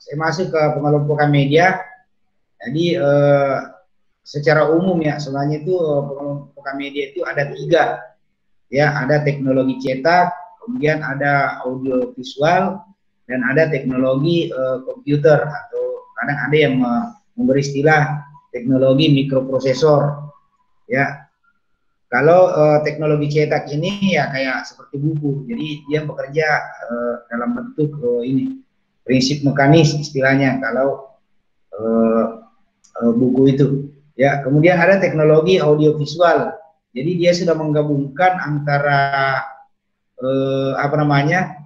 saya masuk ke pengelompokan media. Jadi secara umum ya, sebenarnya itu pengelompokan media itu ada 3, ya, ada teknologi cetak, kemudian ada audio visual, dan ada teknologi komputer, atau kadang ada yang memberi istilah teknologi mikroprosesor, ya. Kalau teknologi cetak ini ya kayak seperti buku, jadi dia bekerja dalam bentuk ini prinsip mekanis istilahnya kalau buku itu, ya. Kemudian ada teknologi audiovisual, jadi dia sudah menggabungkan antara apa namanya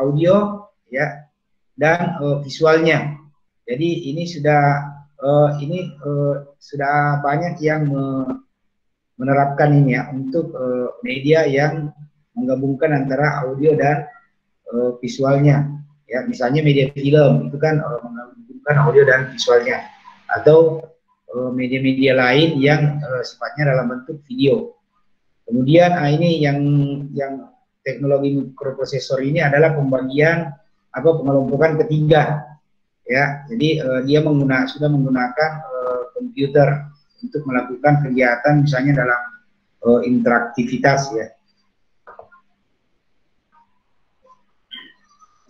audio, ya, dan visualnya. Jadi ini sudah banyak yang menerapkan ini ya untuk media yang menggabungkan antara audio dan visualnya, ya. Misalnya media film itu kan menggabungkan audio dan visualnya, atau media-media lain yang sifatnya dalam bentuk video. Kemudian ini yang teknologi mikroprosesor ini adalah pembagian pengelompokan ketiga, ya. Jadi dia sudah menggunakan komputer untuk melakukan kegiatan misalnya dalam interaktivitas, ya.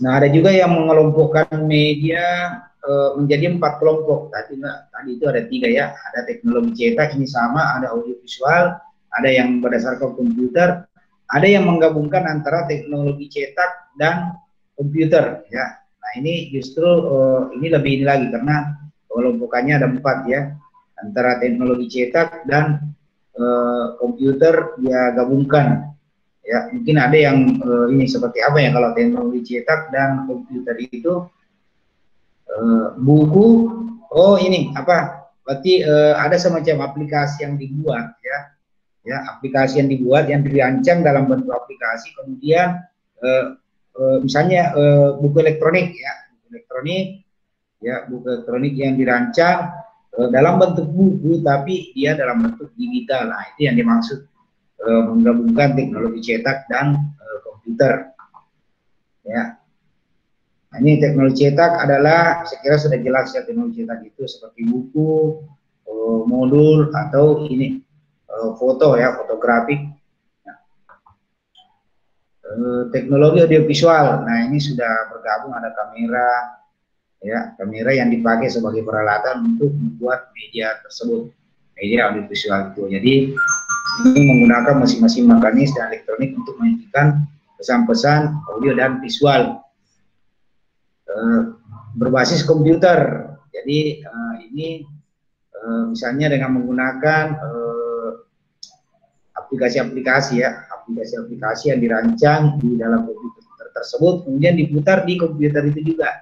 Nah, ada juga yang mengelompokkan media menjadi 4 kelompok. Tadi itu ada 3, ya. Ada teknologi cetak, ini sama, ada audiovisual, ada yang berdasarkan komputer, ada yang menggabungkan antara teknologi cetak dan komputer, ya. Nah, ini justru ini lebih ini lagi karena kelompokannya ada 4, ya. Antara teknologi cetak dan komputer dia gabungkan, ya. Mungkin ada yang ini seperti apa ya, kalau teknologi cetak dan komputer itu buku, ini apa, berarti ada semacam aplikasi yang dibuat, ya, aplikasi yang dibuat yang dirancang dalam bentuk aplikasi, kemudian misalnya buku elektronik, ya, buku elektronik yang dirancang dalam bentuk buku tapi dia dalam bentuk digital. Nah, itu yang dimaksud menggabungkan teknologi cetak dan komputer, ya. Nah, ini teknologi cetak adalah, saya kira sudah jelas ya, teknologi cetak itu seperti buku, modul, atau ini foto, ya, fotografik. Nah, teknologi audiovisual, nah ini sudah bergabung, ada kamera, ya, kamera yang dipakai sebagai peralatan untuk membuat media tersebut, media audiovisual itu. Jadi ini menggunakan mesin-mesin mekanis dan elektronik untuk menyajikan pesan-pesan audio dan visual berbasis komputer. Jadi ini misalnya dengan menggunakan aplikasi-aplikasi, ya, aplikasi-aplikasi yang dirancang di dalam komputer tersebut, kemudian diputar di komputer itu juga,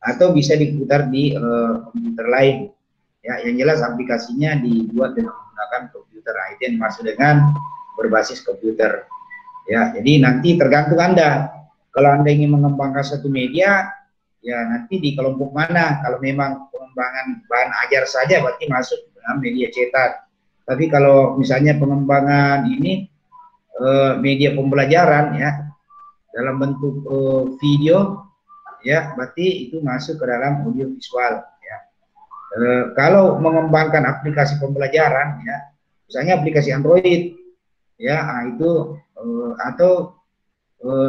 atau bisa diputar di komputer lain, ya. Yang jelas aplikasinya dibuat dengan menggunakan komputer. Nah, itu yang dimaksud dengan berbasis komputer, ya. Jadi nanti tergantung Anda, kalau Anda ingin mengembangkan satu media, ya nanti di kelompok mana. Kalau memang pengembangan bahan ajar saja berarti masuk dalam media cetak. Tapi kalau misalnya pengembangan ini media pembelajaran, ya, dalam bentuk video, ya, berarti itu masuk ke dalam audio visual, ya. Kalau mengembangkan aplikasi pembelajaran, ya, misalnya aplikasi Android, ya, itu atau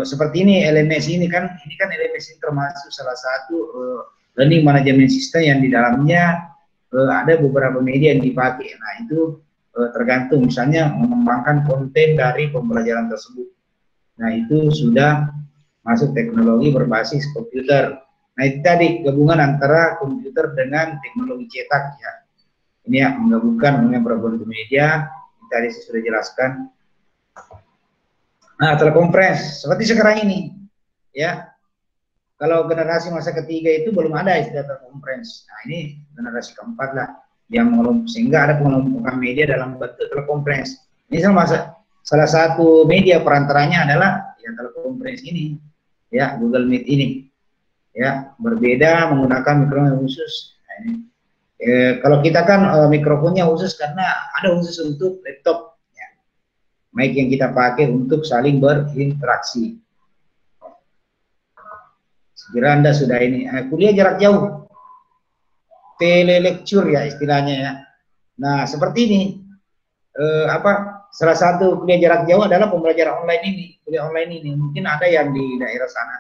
seperti ini LMS ini kan LMS ini termasuk salah satu learning management system yang di dalamnya ada beberapa media yang dipakai. Nah, itu tergantung, misalnya mengembangkan konten dari pembelajaran tersebut. Nah, itu sudah masuk teknologi berbasis komputer. Nah, itu tadi gabungan antara komputer dengan teknologi cetak, ya. Ini ya, menggabungkan dengan berbagai media. Tadi saya sudah jelaskan. Nah, telekonferensi seperti sekarang ini, ya. Kalau generasi masa ketiga itu belum ada istilah telekonferensi. Nah, ini generasi keempat lah yang sehingga ada pengelompokan media dalam bentuk telekonferensi. Ini salah satu media perantaranya adalah ya telekonferensi ini, ya, Google Meet ini, ya. Berbeda menggunakan mikrofon khusus. Nah, ini kalau kita kan mikrofonnya khusus karena ada khusus untuk laptop, ya. Mic yang kita pakai untuk saling berinteraksi. Sekira Anda sudah ini, kuliah jarak jauh, telelecture ya istilahnya ya. Nah, seperti ini, salah satu kuliah jarak jauh adalah pembelajaran online ini, kuliah online ini. Mungkin ada yang di daerah sana,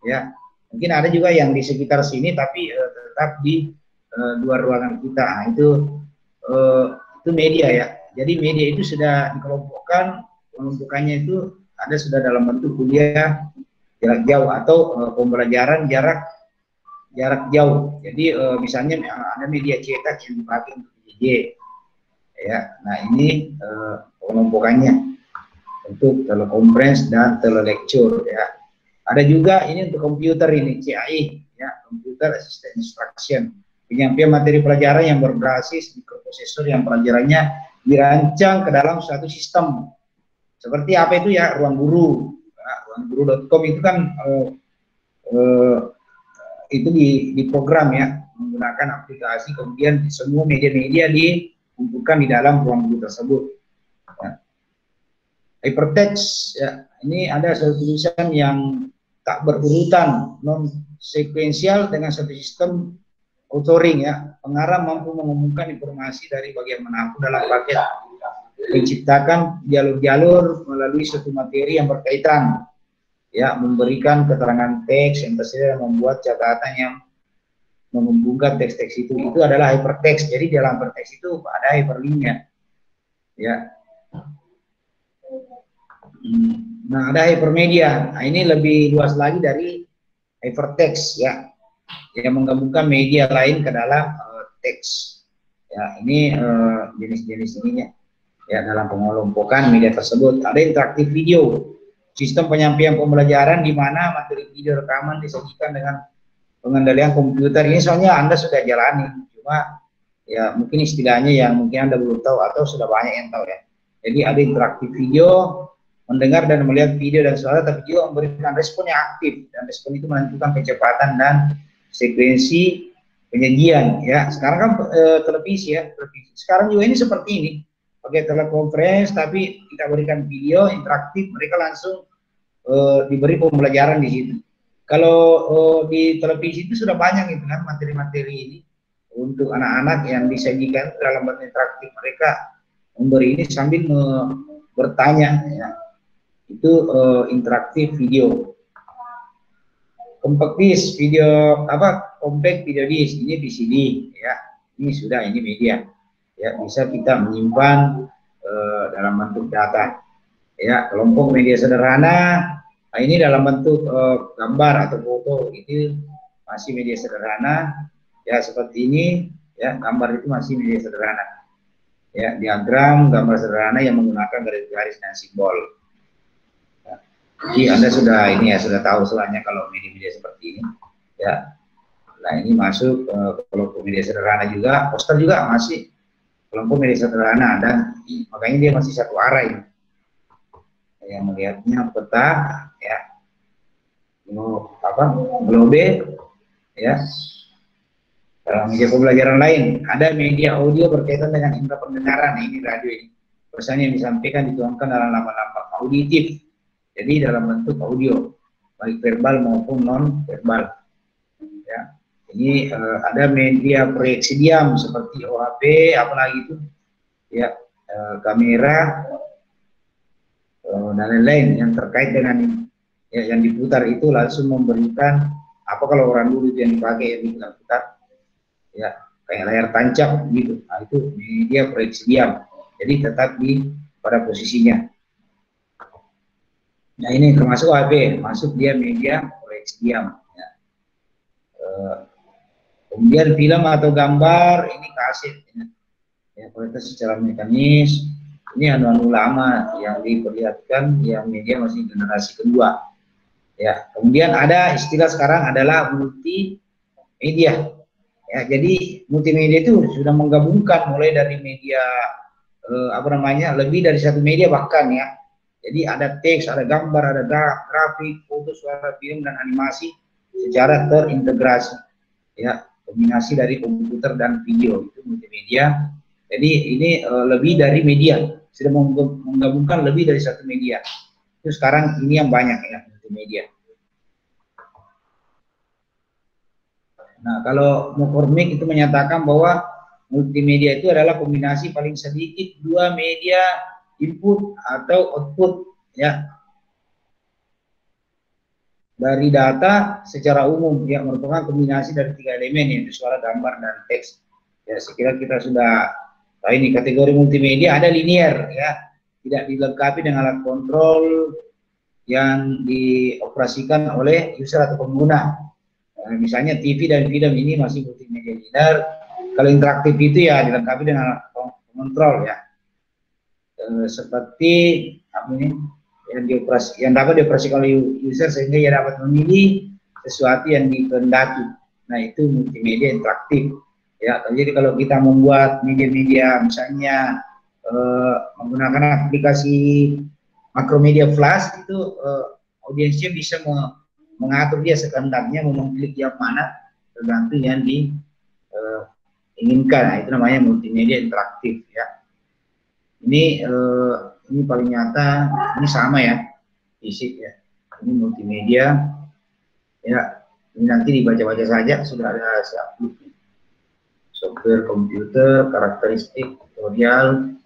ya. Mungkin ada juga yang di sekitar sini, tapi tetap di luar ruangan kita. Nah, itu media ya. Jadi media itu sudah dikelompokkan, kelompokannya itu ada sudah dalam bentuk kuliah jarak jauh atau pembelajaran jarak jauh. Jadi misalnya ada media cetak yang dipakai untuk PJJ, ya. Nah ini kelompokannya untuk telekonferensi dan telelecture ya. Ada juga ini untuk komputer ini CAI ya, Computer Assisted Instruction, penyampaian materi pelajaran yang berbasis mikroprosesor yang pelajarannya dirancang ke dalam suatu sistem. Seperti apa itu ya, Ruang Guru, ya, ruangguru.com itu kan itu di program ya, menggunakan aplikasi, kemudian semua media-media dikumpulkan di dalam ruang guru tersebut. Ya. Hypertext ya, ini ada satu tulisan yang tak berurutan, non sekuensial dengan satu sistem authoring ya. Pengarang mampu mengumumkan informasi dari bagian manapun dalam paket, menciptakan jalur-jalur melalui suatu materi yang berkaitan, ya, memberikan keterangan teks yang tersedia dan membuat catatan yang menghubungkan teks-teks itu adalah hypertext. Jadi dalam hypertext itu ada hyperlinknya, ya. Nah, ada hypermedia. Nah, ini lebih luas lagi dari hypertext ya, yang menggabungkan media lain ke dalam teks. Ya, ini jenis-jenis ininya ya dalam pengelompokan media tersebut. Ada interaktif video, sistem penyampaian pembelajaran di mana materi video rekaman disajikan dengan pengendalian komputer. Ini soalnya Anda sudah jalani, cuma ya mungkin istilahnya yang mungkin Anda belum tahu atau sudah banyak yang tahu ya. Jadi ada interaktif video, mendengar dan melihat video dan suara, tapi juga memberikan respon yang aktif, dan respon itu menentukan kecepatan dan sekuensi penyajian ya. Sekarang kan televisi ya, televisi sekarang juga ini seperti ini, pakai telekonferensi tapi kita berikan video interaktif, mereka langsung diberi pembelajaran di situ. Kalau di televisi itu sudah banyak itu kan materi-materi ini untuk anak-anak yang disajikan dalam bentuk interaktif, mereka memberi ini sambil bertanya ya. Itu interaktif video. Compact disc video compact video disc, ini VCD ya. Ini sudah, ini media ya, bisa kita menyimpan dalam bentuk data ya. Kelompok media sederhana, nah ini dalam bentuk gambar atau foto, itu masih media sederhana ya, seperti ini ya. Gambar itu masih media sederhana ya. Diagram gambar sederhana yang menggunakan garis-garis dan simbol. Jadi Anda sudah ini ya, sudah tahu soalnya kalau media-media seperti ini ya. Nah ini masuk kelompok media sederhana juga, poster juga masih kelompok media sederhana, dan makanya dia masih satu arah ini. Yang melihatnya peta ya, globe ya. Dalam media pembelajaran lain ada media audio berkaitan dengan indera pendengaran. Ini radio ini, pesan yang disampaikan dituangkan dalam lambang-lambang auditif. Jadi dalam bentuk audio, baik verbal maupun non verbal. Ya, ini ada media proyeksi diam seperti OHP, apalagi itu, ya, kamera dan lain-lain yang terkait dengan ya, yang diputar itu langsung memberikan apa, kalau orang dulu itu yang dipakai yang diputar, ya, kayak layar tancap gitu. Nah, itu media proyeksi diam. Jadi tetap pada posisinya. Nah ini termasuk OHP, masuk dia media proyeksi diam. Ya. Kemudian film atau gambar, ini kaset. Ya, kualitas secara mekanis, ini anu-anu lama yang diperlihatkan, yang media masih generasi kedua. Ya, kemudian ada istilah sekarang adalah multimedia. Ya, jadi multimedia itu sudah menggabungkan mulai dari media lebih dari satu media bahkan ya. Jadi ada teks, ada gambar, ada grafik, foto, suara, film, dan animasi secara terintegrasi. Ya, kombinasi dari komputer dan video, itu multimedia. Jadi ini lebih dari media, sudah menggabungkan lebih dari satu media. Itu sekarang ini yang banyak ya, multimedia. Nah, kalau McCormick itu menyatakan bahwa multimedia itu adalah kombinasi paling sedikit dua media input atau output ya dari data secara umum yang merupakan kombinasi dari tiga elemen yaitu suara, gambar, dan teks. Ya, sekira kita sudah tahu ini kategori multimedia ada linear ya, tidak dilengkapi dengan alat kontrol yang dioperasikan oleh user atau pengguna. Misalnya TV dan film ini masih multimedia linear. Kalau interaktif itu ya dilengkapi dengan alat kontrol ya, seperti apa ini yang dapat dioperasikan oleh user sehingga ia dapat memilih sesuatu yang dikehendaki. Nah, itu multimedia interaktif ya. Jadi kalau kita membuat media-media misalnya menggunakan aplikasi Macromedia Flash itu audiensnya bisa mengatur dia sekehendaknya mau mengklik yang mana tergantung yang diinginkan. Nah, itu namanya multimedia interaktif ya. Ini paling nyata, ini sama ya, fisik ya. Ini multimedia ya. Ini nanti dibaca-baca saja, sudah ada software komputer, karakteristik, tutorial,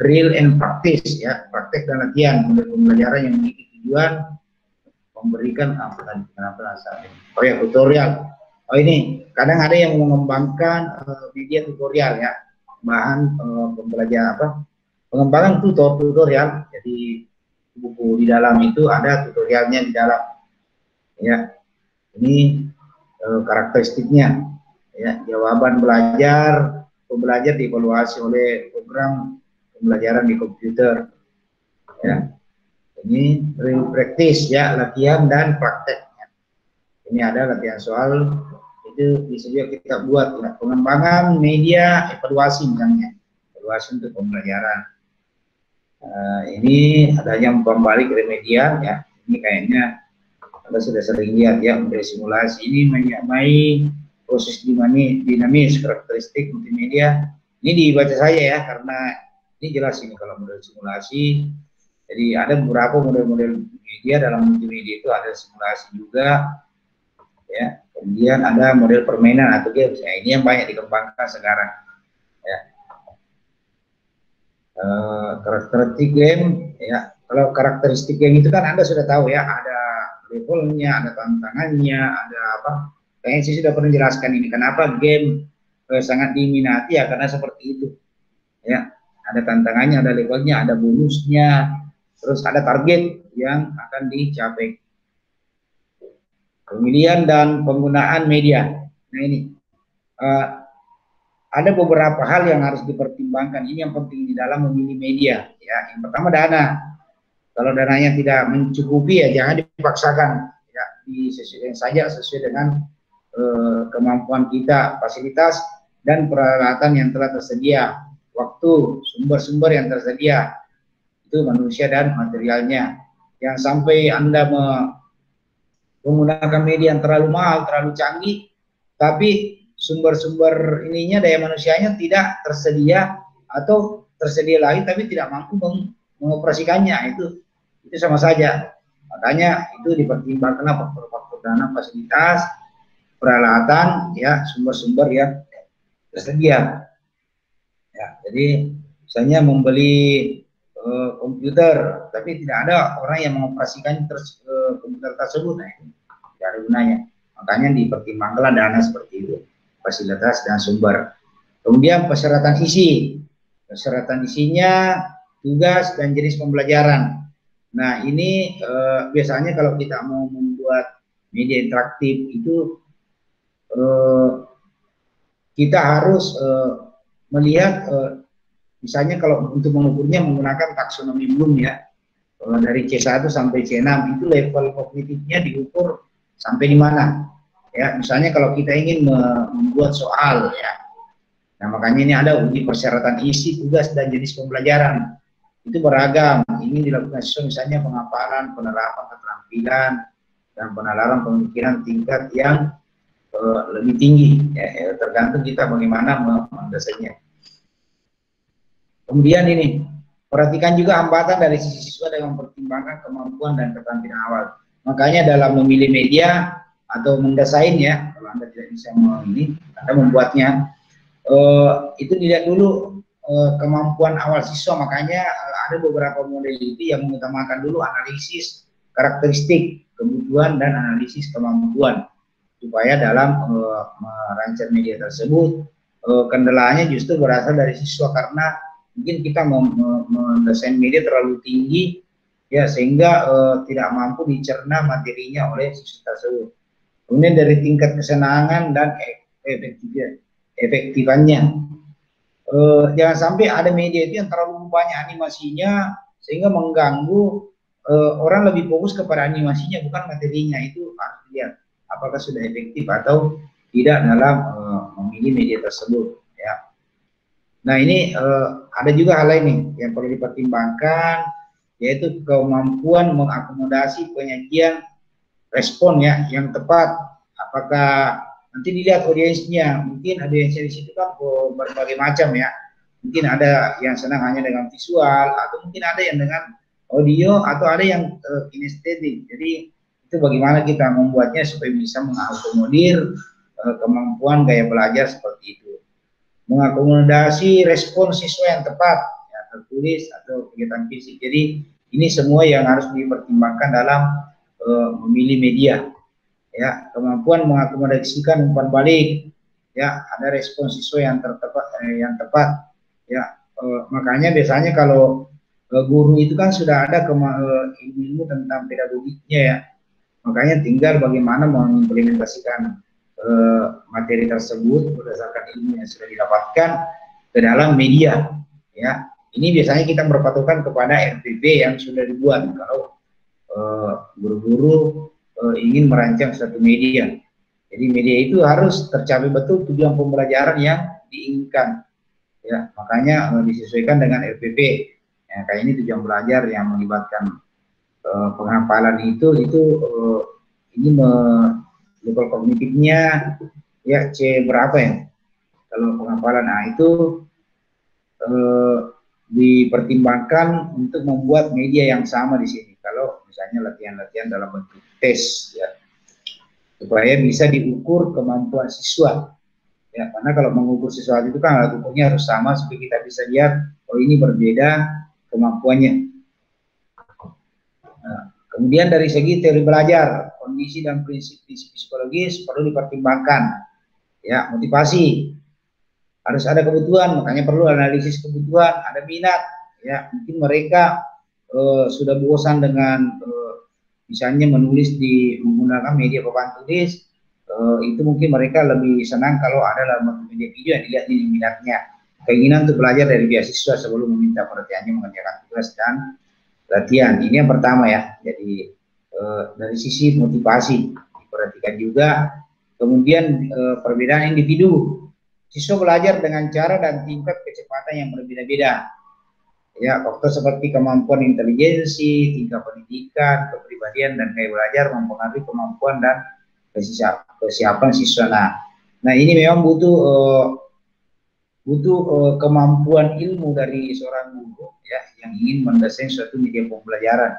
real and practice ya, praktek dan latihan, model pembelajaran yang memiliki tujuan memberikan oh ya, tutorial. Oh ini kadang ada yang mengembangkan media tutorial ya, bahan pembelajaran pengembangan tutorial. Jadi buku di dalam itu ada tutorialnya di dalam ya. Ini karakteristiknya ya, jawaban pembelajar dievaluasi oleh program pembelajaran di komputer ya. Ini real practice ya, latihan dan prakteknya. Ini ada latihan soal, itu bisa juga kita buat ya. Pengembangan media evaluasi misalnya, evaluasi untuk pembelajaran. Ini adanya umpan balik remedial ya. Ini kayaknya Anda sudah sering lihat ya, model simulasi ini menyamai proses dinamis karakteristik multimedia. Ini dibaca saya ya, karena ini jelas ini kalau model simulasi. Jadi ada beberapa model-model media dalam multimedia itu ada simulasi juga ya. Kemudian ada model permainan atau games. Ya, ini yang banyak dikembangkan sekarang ya. Karakteristik game ya. Kalau karakteristik game itu kan Anda sudah tahu ya, ada levelnya, ada tantangannya, ada apa. Kayaknya saya sudah pernah jelaskan ini kenapa game sangat diminati ya, karena seperti itu ya. Ada tantangannya, ada levelnya, ada bonusnya, terus ada target yang akan dicapai. Pemilihan dan penggunaan media. Nah ini ada beberapa hal yang harus dipertimbangkan. Ini yang penting di dalam memilih media ya. Yang pertama dana. Kalau dananya tidak mencukupi ya jangan dipaksakan ya, disesuaikan saja sesuai dengan kemampuan kita, fasilitas dan peralatan yang telah tersedia, waktu, sumber-sumber yang tersedia, itu manusia dan materialnya. Yang sampai Anda menggunakan media yang terlalu mahal, terlalu canggih, tapi sumber-sumber ininya, daya manusianya tidak tersedia atau tersedia lagi tapi tidak mampu mengoperasikannya, itu sama saja. Makanya itu dipertimbangkan faktor-faktor dana, fasilitas, peralatan, ya, sumber-sumber yang tersedia. Ya, jadi misalnya membeli komputer, tapi tidak ada orang yang mengoperasikan komputer tersebut, nah ini tidak ada gunanya. Makanya dipertimbangkanlah dana seperti itu, fasilitas dan sumber. Kemudian persyaratan isi, persyaratan isinya, tugas dan jenis pembelajaran. Nah ini biasanya kalau kita mau membuat media interaktif itu kita harus melihat misalnya kalau untuk mengukurnya menggunakan taksonomi Bloom ya, dari C1 sampai C6 itu level kognitifnya diukur sampai di mana ya. Misalnya kalau kita ingin membuat soal ya, nah makanya ini ada uji persyaratan isi, tugas dan jenis pembelajaran. Itu beragam, ini dilakukan sesuai misalnya penghafalan, penerapan keterampilan, dan penalaran pemikiran tingkat yang lebih tinggi ya, tergantung kita bagaimana mendasarnya. Kemudian ini, perhatikan juga hambatan dari sisi siswa dengan mempertimbangkan kemampuan dan keterampilan awal. Makanya dalam memilih media, atau mendesain ya, kalau Anda tidak bisa Anda membuatnya, itu dilihat dulu kemampuan awal siswa. Makanya ada beberapa model itu yang mengutamakan dulu analisis karakteristik, kebutuhan, dan analisis kemampuan, supaya dalam merancang media tersebut kendalanya justru berasal dari siswa, karena mungkin kita mendesain media terlalu tinggi ya, sehingga tidak mampu dicerna materinya oleh siswa tersebut. Kemudian dari tingkat kesenangan dan efektifannya, jangan sampai ada media itu yang terlalu banyak animasinya sehingga mengganggu, orang lebih fokus kepada animasinya bukan materinya. Itu harus dilihat apakah sudah efektif atau tidak dalam memilih media tersebut ya. Nah ini ada juga hal lain nih yang perlu dipertimbangkan, yaitu kemampuan mengakomodasi penyajian respon ya yang tepat. Apakah nanti dilihat audiensnya, mungkin audiensnya di situ kan berbagai macam ya, mungkin ada yang senang hanya dengan visual, atau mungkin ada yang dengan audio, atau ada yang kinestetik. Jadi itu bagaimana kita membuatnya supaya bisa mengakomodir kemampuan gaya belajar seperti itu, mengakomodasi respon siswa yang tepat ya, tertulis atau kegiatan fisik. Jadi ini semua yang harus dipertimbangkan dalam memilih media ya. Kemampuan mengakomodasikan umpan balik ya, ada respon siswa yang tepat ya. Makanya biasanya kalau guru itu kan sudah ada ilmu tentang pedagogiknya ya, makanya tinggal bagaimana mengimplementasikan materi tersebut berdasarkan ilmu yang sudah didapatkan ke dalam media ya. Ini biasanya kita berpatokan kepada RPP yang sudah dibuat kalau guru-guru ingin merancang suatu media. Jadi media itu harus tercapai betul tujuan pembelajaran yang diinginkan ya, makanya disesuaikan dengan RPP ya. Kayak ini tujuan belajar yang melibatkan penghafalan itu ini level kognitifnya ya C berapa ya kalau penghafalan. Nah itu dipertimbangkan untuk membuat media yang sama di sini. Kalau misalnya latihan-latihan dalam bentuk tes ya, supaya bisa diukur kemampuan siswa ya. Karena kalau mengukur siswa itu kan alat ukurnya harus sama supaya kita bisa lihat oh ini berbeda kemampuannya. Nah, kemudian dari segi teori belajar, kondisi dan prinsip-prinsip psikologis perlu dipertimbangkan ya. Motivasi, harus ada kebutuhan, makanya perlu analisis kebutuhan. Ada minat ya, mungkin mereka sudah bosan dengan misalnya menulis menggunakan media papan tulis, itu mungkin mereka lebih senang kalau ada dalam media video yang dilihat ini minatnya. Keinginan untuk belajar dari beasiswa sebelum meminta perhatiannya mengerjakan tugas dan latihan. Ini yang pertama ya. Jadi dari sisi motivasi diperhatikan juga. Kemudian perbedaan individu, siswa belajar dengan cara dan tingkat kecepatan yang berbeda-beda ya. Faktor seperti kemampuan intelijensi, tingkat pendidikan, kepribadian, dan gaya belajar mempengaruhi kemampuan dan kesiapan siswa. Nah ini memang butuh kemampuan ilmu dari seorang guru ya yang ingin mendesain suatu media pembelajaran.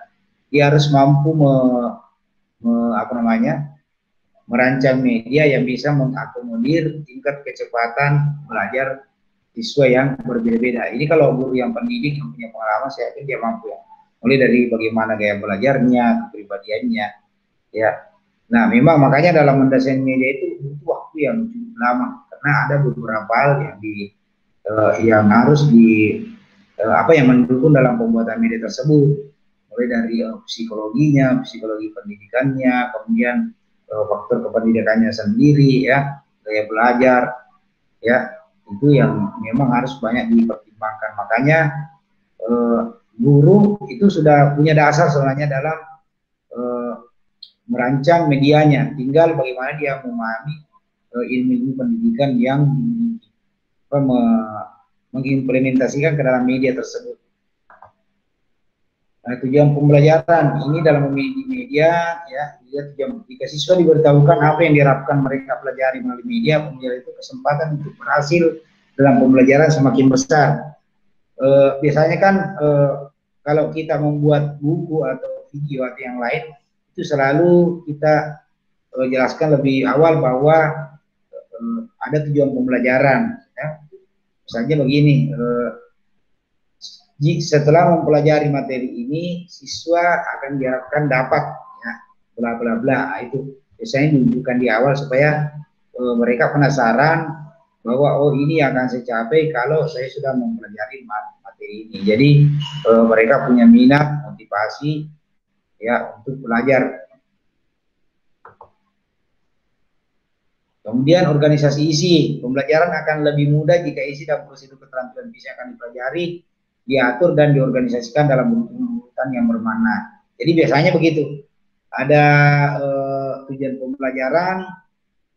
Dia harus mampu merancang media yang bisa mengakomodir tingkat kecepatan belajar siswa yang berbeda-beda. Ini kalau guru yang pendidik yang punya pengalaman, saya yakin dia mampu ya. Mulai dari bagaimana gaya belajarnya, kepribadiannya ya. Nah memang makanya dalam mendesain media itu butuh waktu yang cukup lama, karena ada beberapa hal yang harus yang mendukung dalam pembuatan media tersebut. Mulai dari psikologinya, psikologi pendidikannya, kemudian faktor kependidikannya sendiri ya, gaya belajar ya, itu yang memang harus banyak dipertimbangkan. Makanya guru itu sudah punya dasar sebenarnya dalam merancang medianya, tinggal bagaimana dia memahami ilmu pendidikan yang mengimplementasikan ke dalam media tersebut. Nah, tujuan pembelajaran ini dalam memilih media ya, jika siswa diberitahukan apa yang diharapkan mereka pelajari melalui media, pembelajaran itu kesempatan untuk berhasil dalam pembelajaran semakin besar. Biasanya kan kalau kita membuat buku atau video atau yang lain, itu selalu kita jelaskan lebih awal bahwa ada tujuan pembelajaran. Ya. Misalnya begini, setelah mempelajari materi ini, siswa akan diharapkan dapat, ya, bla bla bla. Itu biasanya ditunjukkan di awal supaya mereka penasaran bahwa oh ini akan saya capai kalau saya sudah mempelajari materi ini. Jadi mereka punya minat, motivasi, ya, untuk belajar. Kemudian organisasi isi. Pembelajaran akan lebih mudah jika isi dan prosedur keterampilan fisik akan dipelajari, diatur dan diorganisasikan dalam urutan yang bermakna. Jadi biasanya begitu. Ada tujuan pembelajaran,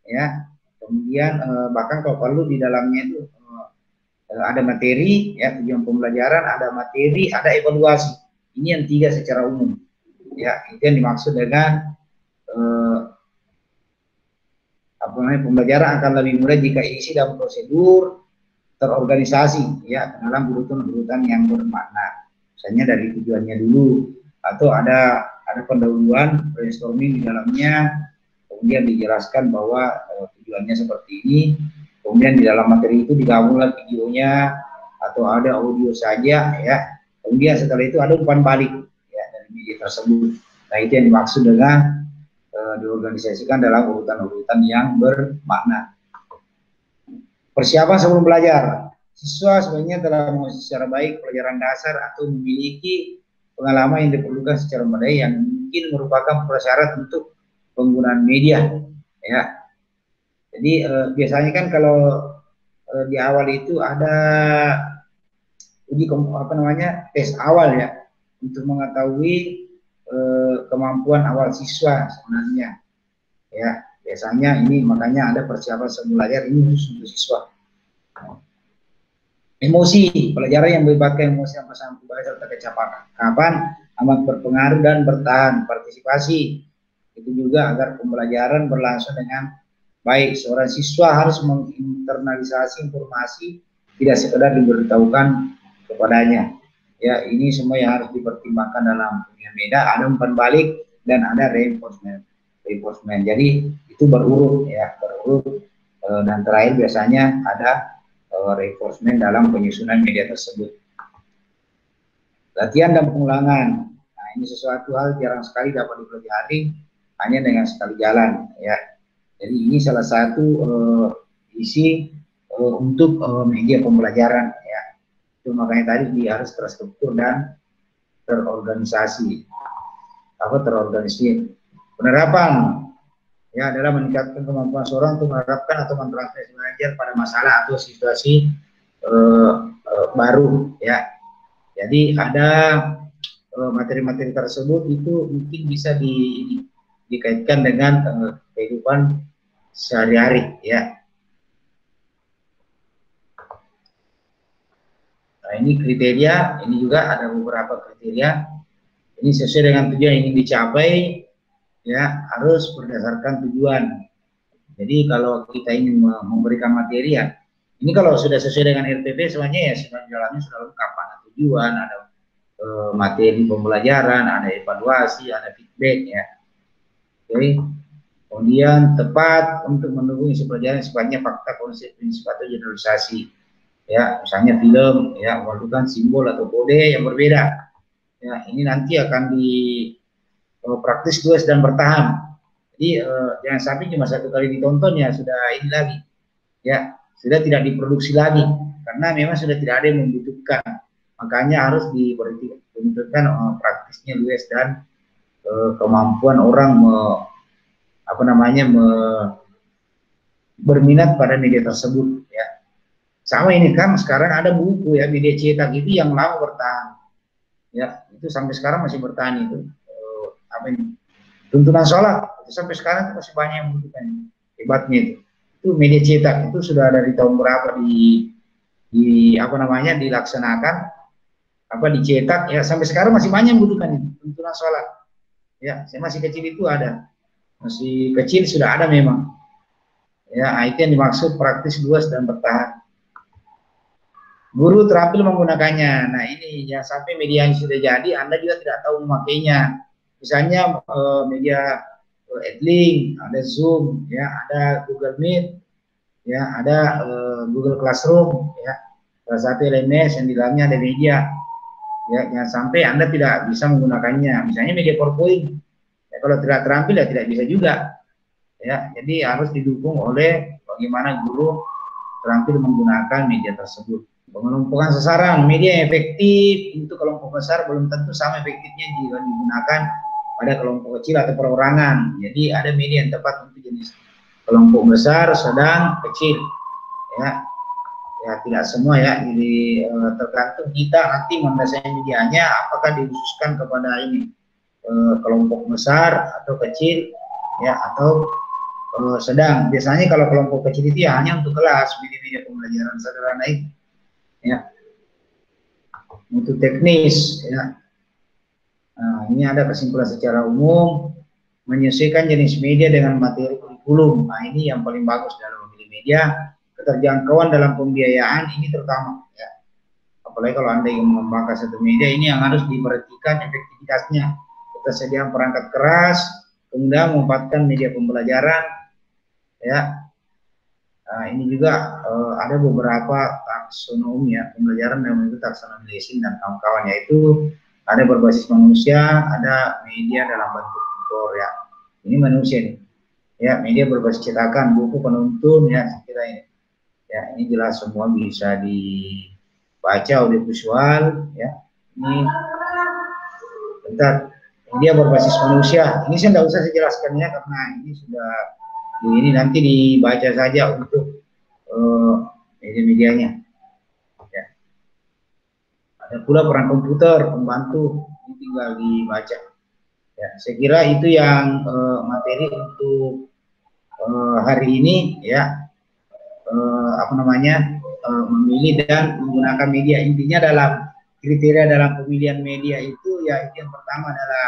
ya. Kemudian bahkan kalau perlu di dalamnya itu ada materi, ya, tujuan pembelajaran, ada materi, ada evaluasi. Ini yang 3 secara umum. Ya, itu yang dimaksud dengan pembelajaran akan lebih mudah jika isi dan prosedur terorganisasi, ya, dalam urutan-urutan yang bermakna. Misalnya dari tujuannya dulu, atau ada pendahuluan, brainstorming di dalamnya, kemudian dijelaskan bahwa tujuannya seperti ini, kemudian di dalam materi itu digabunglah videonya atau ada audio saja, ya. Kemudian setelah itu ada umpan balik, ya, dari media tersebut. Nah, itu yang dimaksud dengan diorganisasikan dalam urutan-urutan yang bermakna. Persiapan sebelum belajar. Siswa sebenarnya telah menguasai secara baik pelajaran dasar atau memiliki pengalaman yang diperlukan secara memadai yang mungkin merupakan prasyarat untuk penggunaan media. Ya. Jadi biasanya kan kalau di awal itu ada uji tes awal, ya, untuk mengetahui kemampuan awal siswa sebenarnya, ya. Biasanya ini makanya ada persiapan sebelum belajar ini khusus untuk siswa. Emosi, pelajaran yang melibatkan emosi yang pasangan pembelajar serta kecakapan amat berpengaruh dan bertahan. Partisipasi itu juga agar pembelajaran berlangsung dengan baik. Seorang siswa harus menginternalisasi informasi, tidak sekedar diberitahukan kepadanya. Ya, ini semua yang harus dipertimbangkan dalam media. Ada umpan balik dan ada reinforcement. Jadi itu berurut, ya, berurut, dan terakhir biasanya ada reinforcement dalam penyusunan media tersebut. Latihan dan pengulangan. Nah, ini sesuatu hal jarang sekali dapat dipelajari hanya dengan sekali jalan, ya. Jadi ini salah satu isi untuk media pembelajaran, ya. Itu makanya tadi dia harus terstruktur dan terorganisasi. Terorganisasi. Penerapan, ya, adalah meningkatkan kemampuan seorang untuk menerapkan atau mentranslasi belajar pada masalah atau situasi baru, ya. Jadi ada materi-materi tersebut itu mungkin bisa dikaitkan dengan kehidupan sehari-hari, ya. Nah, ini kriteria, ini juga ada beberapa kriteria. Ini sesuai dengan tujuan yang ingin dicapai, ya, harus berdasarkan tujuan. Jadi kalau kita ingin memberikan materi, ya, ini kalau sudah sesuai dengan RPP semuanya, ya, sudah jalannya sudah lengkap. Ada tujuan, ada materi pembelajaran, ada evaluasi, ada feedback, ya. Oke. Kemudian tepat untuk mendukung isi pelajaran sifatnya fakta, konsep, prinsip atau generalisasi, ya. Misalnya film, ya, memerlukan simbol atau kode yang berbeda. Ya, ini nanti akan praktis, luas, dan bertahan. Jadi jangan sampai cuma satu kali ditonton, ya, sudah ini lagi, ya, sudah tidak diproduksi lagi karena memang sudah tidak ada yang membutuhkan. Makanya harus dibutuhkan praktisnya luas dan kemampuan orang berminat pada media tersebut, ya. Sama ini kan sekarang ada buku, ya, media cetak itu yang lama bertahan, ya, itu sampai sekarang masih bertahan itu. Tuntunan sholat itu sampai sekarang itu masih banyak yang membutuhkan. Hebatnya itu media cetak itu sudah dari tahun berapa dilaksanakan, dicetak, ya, sampai sekarang masih banyak yang membutuhkan itu. Tuntunan sholat, ya, saya masih kecil itu ada, masih kecil sudah ada memang, ya. Itu yang dimaksud praktis, luas, dan bertahan. Guru terampil menggunakannya. Nah, ini jangan sampai media yang sudah jadi Anda juga tidak tahu memakainya. Misalnya media Edlink, ada Zoom, ya, ada Google Meet, ya, ada Google Classroom, ya, salah satu LMS yang di dalamnya ada media, ya, jangan sampai Anda tidak bisa menggunakannya, misalnya media PowerPoint, ya, kalau tidak terampil ya tidak bisa juga, ya, jadi harus didukung oleh bagaimana guru terampil menggunakan media tersebut. Pengelompokan sasaran, media yang efektif untuk kelompok besar belum tentu sama efektifnya jika digunakan pada kelompok kecil atau perorangan. Jadi ada media yang tepat untuk jenis kelompok besar, sedang, kecil. Ya, ya tidak semua ya. Jadi tergantung kita nanti mendesain medianya apakah dikhususkan kepada ini kelompok besar atau kecil, ya, atau sedang. Biasanya kalau kelompok kecil itu ya hanya untuk kelas, media-media pembelajaran sederhana itu. Ya, untuk teknis, ya. Nah, ini ada kesimpulan secara umum, menyesuaikan jenis media dengan materi kurikulum. Nah, ini yang paling bagus dalam memilih media. Keterjangkauan dalam pembiayaan ini terutama, ya. Apalagi kalau Anda ingin mengembangkan satu media, ini yang harus diperhatikan efektivitasnya. Ketersediaan perangkat keras, kemudian memanfaatkan media pembelajaran, ya. Nah, ini juga ada beberapa taksonomi, ya, pembelajaran yang itu taksonomi Lessing dan kawan-kawan, yaitu ada berbasis manusia, ada media dalam bentuk tutor, ya. Ini manusia nih, ya, media berbasis cetakan, buku penuntun, ya, saya kira ini, ya, ini jelas semua bisa dibaca audiovisual, ya. Ini bentar, media berbasis manusia, ini saya tidak usah saya jelaskannya karena ini sudah ini nanti dibaca saja untuk media-medianya. Ya. Ada pula peran komputer pembantu, ini tinggal dibaca. Ya, saya kira itu yang materi untuk hari ini, ya. Memilih dan menggunakan media. Intinya dalam kriteria dalam pemilihan media itu, ya, itu yang pertama adalah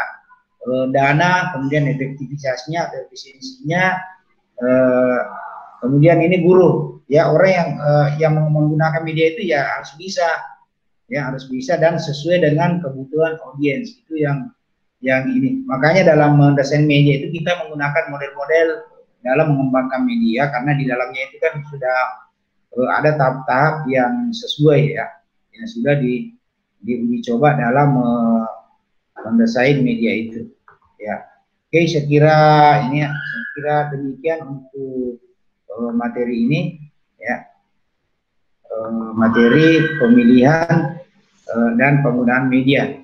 dana, kemudian efektivitasnya atau efisiensinya. Kemudian ini guru, ya, orang yang menggunakan media itu ya harus bisa dan sesuai dengan kebutuhan audiens, itu yang ini. Makanya dalam mendesain media itu kita menggunakan model-model dalam mengembangkan media, karena di dalamnya itu kan sudah ada tahap-tahap yang sesuai, ya, yang sudah diuji coba dalam mendesain media itu, ya. Oke, saya kira demikian untuk materi ini, ya, materi pemilihan dan penggunaan media.